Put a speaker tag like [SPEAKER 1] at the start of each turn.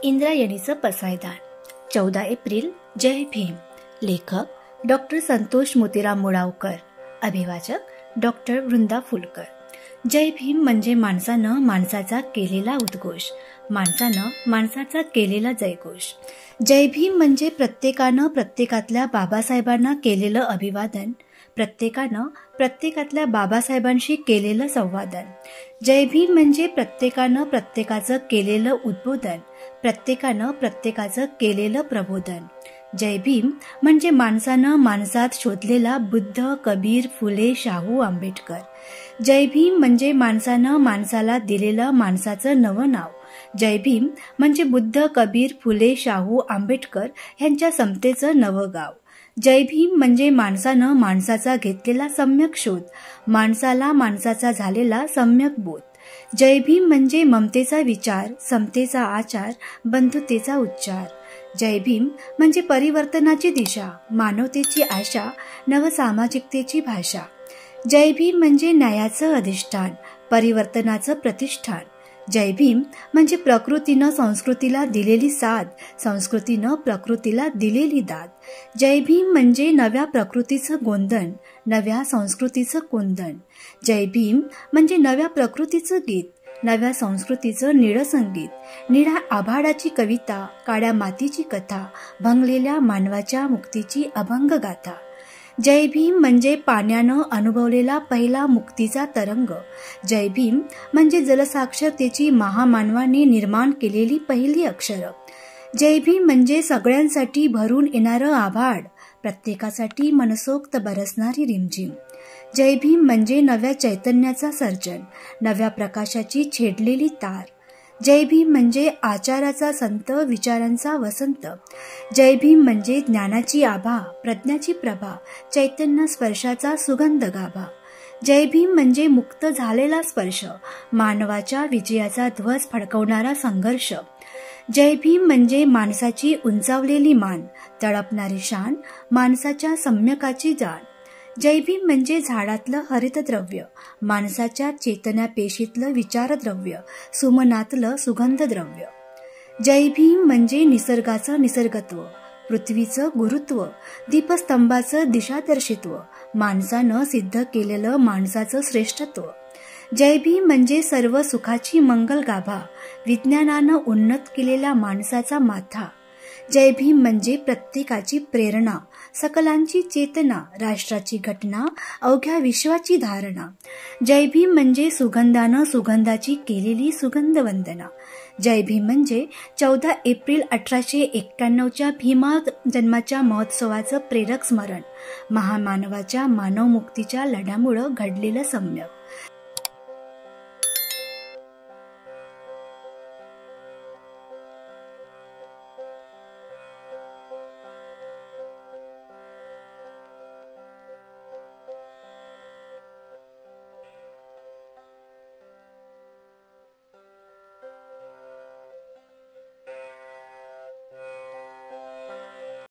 [SPEAKER 1] इंद्रायणीचं पसायदान. 14 April. जय भीम. लेखक doctor Santosh Motiram Mulavkar. अभिवाचक doctor Vrinda Phulkar. जय भीम म्हणजे माणसानं माणसाचा केलेला उद्घोष, माणसानं माणसाचा केलेला जयघोष. जय भीम म्हणजे प्रत्येकानं प्रत्येकातल्या बाबासाहेबांना केलेलं अभिवादन, प्रत्येकानं प्रत्येकातल्या बाबासाहेबांशी केलेलं संवादन. जय भीम म्हणजे प्रत्येकानं प्रत्येकाचं केलेलं उद्बोधन, प्रत्येकानं प्रत्येकाचं केलेलं प्रबोधन. जय भीम म्हणजे माणसानं माणसात शोधलेला बुद्ध, कबीर, फुले, शाहू, आंबेडकर. जय भीम म्हणजे माणसानं माणसाला दिलेलं माणसाचं नवं नाव. जय भीम म्हणजे बुद्ध, कबीर, फुले, शाहू, आंबेडकर यांच्या समतेचं नवं गाव. जय भीम म्हणजे माणसानं माणसाचा घेतलेला सम्यक शोध, माणसाला माणसाचा झालेला सम्यक बोध. जय भीम म्हणजे ममतेचा विचार, समतेचा आचार, बंधुतेचा उच्चार. जय भीम म्हणजे परिवर्तनाची दिशा, मानवतेची आशा, नवसामाजिकतेची भाषा. जय भीम म्हणजे न्यायाचं अधिष्ठान, परिवर्तनाचं प्रतिष्ठान. जय भीम म्हणजे प्रकृतीनं संस्कृतीला दिलेली साथ, संस्कृतीनं प्रकृतीला दिलेली दाद. जय भीम म्हणजे नव्या प्रकृतीचं गोंधन, नव्या संस्कृतीचं कोंदण. जय भीम म्हणजे नव्या प्रकृतीचं गीत, नव्या संस्कृतीचं निळसंगीत, निळ्या आभाळाची कविता, काळ्या मातीची कथा, भंगलेल्या मानवाच्या मुक्तीची अभंग गाथा. जय भीम म्हणजे पाण्यानं अनुभवलेला पहिला मुक्तीचा तरंग. जय भीम म्हणजे जलसाक्षरतेची महामानवाने निर्माण केलेली पहिली अक्षरं. जय भीम म्हणजे सगळ्यांसाठी भरून येणारं आभाळ, प्रत्येकासाठी मनसोक्त बरसणारी रिमझिम. जय भीम म्हणजे नव्या चैतन्याचा सर्जन, नव्या प्रकाशाची छेडलेली तार. जय भीम म्हणजे आचाराचा संत, विचारांचा वसंत. जय भीम म्हणजे ज्ञानाची आभा, प्रज्ञाची प्रभा, चैतन्य स्पर्शाचा सुगंध गाभा. जय भीम म्हणजे मुक्त झालेला स्पर्श, मानवाच्या विजयाचा ध्वज फडकवणारा संघर्ष. जय भीम म्हणजे माणसाची उंचावलेली मान, तळपणारी शान, माणसाच्या सम्यकाची जाण. जय भीम म्हणजे झाडातलं हरितद्रव्य, माणसाच्या चेतना पेशीतलं विचारद्रव्य, सुमनातलं सुगंधद्रव्य. जय भीम म्हणजे निसर्गाचं निसर्गत्व, पृथ्वीचं गुरुत्व, दीपस्तंभाचं दिशादर्शित्व, माणसानं सिद्ध केलेलं माणसाचं श्रेष्ठत्व. जय भीम म्हणजे सर्व सुखाची मंगल गाभा, विज्ञानानं उन्नत केलेला माणसाचा माथा. जय भीम म्हणजे प्रत्येकाची प्रेरणा, सकलांची चेतना, राष्ट्राची घटना, अवघ्या विश्वाची धारणा. जय भीम म्हणजे सुगंधानं सुगंधाची केलेली सुगंध वंदना. जय भीम म्हणजे 14 एप्रिल 1891च्या भीमा जन्माच्या महोत्सवाचं प्रेरक स्मरण, महामानवाच्या मानवमुक्तीच्या लढ्यामुळं घडलेलं सम्यक.